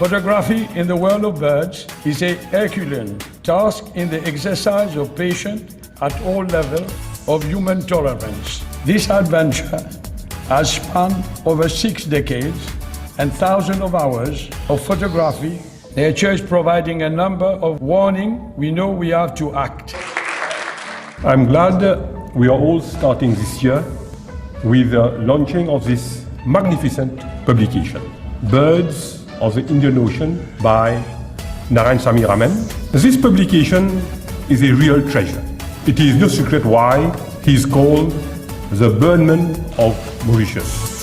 Photography in the world of birds is a Herculean task in the exercise of patience at all levels of human tolerance. This adventure has spanned over 6 decades and thousands of hours of photography. Nature is providing a number of warnings. We know we have to act. I'm glad we are all starting this year with the launching of this magnificent publication, Birds of the Indian Ocean by Narayan Raman. This publication is a real treasure. It is no secret why he is called the Birdman of Mauritius.